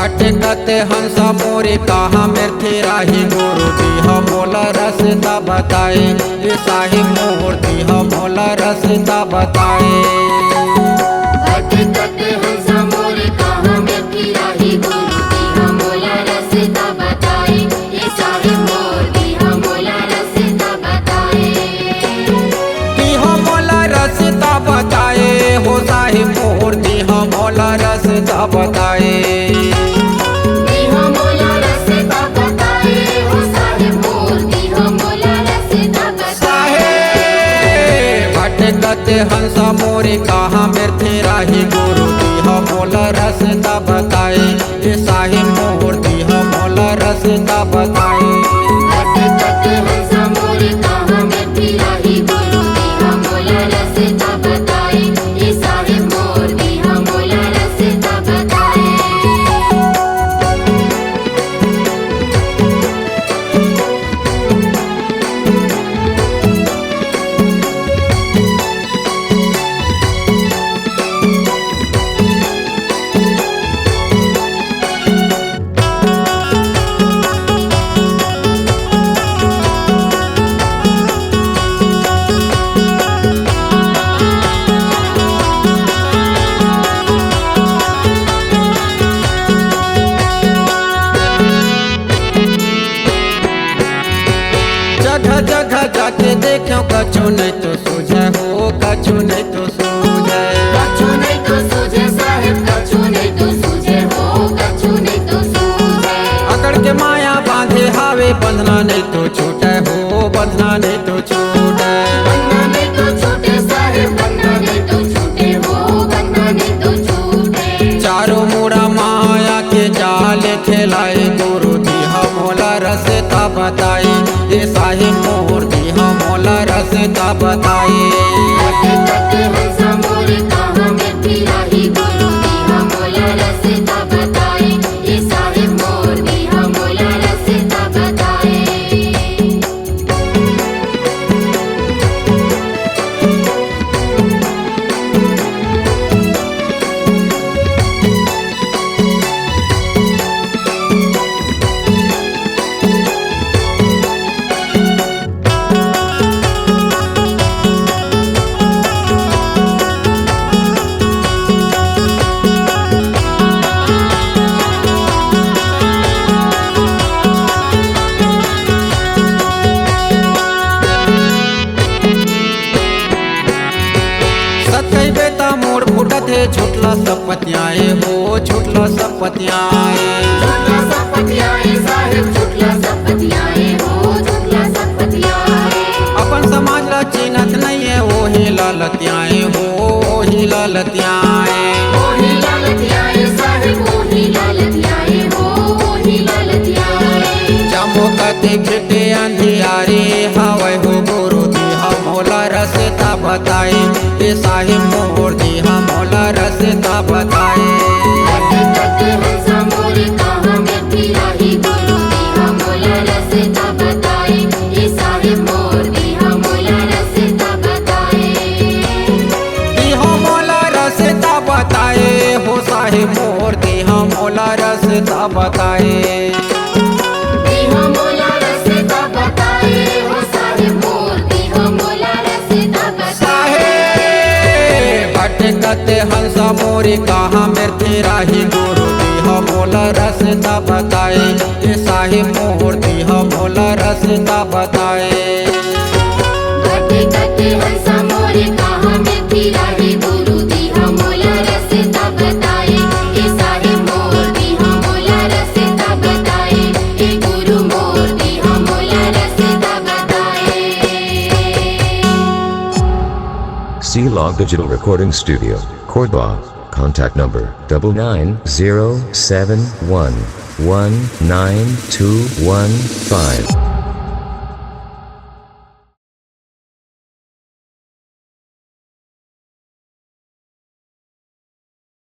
भटकते हंस मोरी कहाँ मिर्थी राही गुरु दीह मोला रसता बताए साहिब मोर दीह मोला रसता बताए। भटकते हंस मोरी कहाँ मिर्थी राही गुरु दीह मोला रसता बताए साहिब मोर दीह मोला रसता बताए। दीह मोला रसता बताए हो साहिब मोर दीह मोला रसता बताए। भटकते हंस मोरी कहाँ मिर्थी राही गुरु दीह मोला रसता बताए साहिब मोर दीह मोला रसता बताए। भटकते हंस मोरी कहाँ मिर्थी राही गुरु दीह मोला रसता बताए साहिब मोर दीह मोला रसता बताए। जगह जगह जाके देखो कछु नहीं तो सूझे हो कछु नहीं तो सूझे। कछु नहीं तो सूझे साहिब कछु नहीं तो सूझे हो कछु नहीं तो सूझे। अकड़ के माया बांधे हावे बंधना नहीं तो छूटे हो बंधना नहीं तो छूटे। बंधना नहीं तो छूटे साहिब बंधना नहीं तो छूटे हो बंधना नहीं तो छूटे। चारों मुड़ा माया के जाल खेलाए गुरु दीह मोला रसता बताए साहिब मोर दीह मोला रसता बताए। भटकते हंस मोरी कहाँ मिर्थी राही गुरु दीह मोला रसता बताए साहिब मोर दीह मोला रसता बताए। सतई बेटा मोर फुटत है छुटला सपतियाए हो छुटला सपतियाए। छुटला सपतियाए साहिब छुटला सपतियाए हो छुटला सपतियाए। अपन समाज ला चिन्हत नहीं है वो ही लालतियाए हो वो ही लालतियाए। ओही लालतियाए साहिब ओही लालतियाए हो ओही लालतियाए। चमकते खिटे अंधियारे हवै हो गुरु दीह मोला रसता बताए साहिब मोर दीह मोला रसता बताए। भटकते हंस मोरी कहाँ मिर्थी राही गुरु दीह मोला रसता बताए साहिब मोर दीह मोला रसता बताए। दीह मोला रसता बताए हो साहिब मोर दीह मोला रसता बताए। दीह मोला रसता बताए हो साहिब मोर दीह मोला रसता बताए। भटकते हंस मोरी कहाँ मिर्थी राही गुरु दीह मोला रसता बताए साहिब मोर दीह मोला रसता बताए। भटकते हंस मोरी कहाँ मिर्थी राही गुरु दीह मोला रसता बताए साहिब मोर दीह मोला रसता बताए गुरु मोर दीह मोला रसता बताए। C-Log Digital Recording Studio, Cordoba. Contact number 99071192115.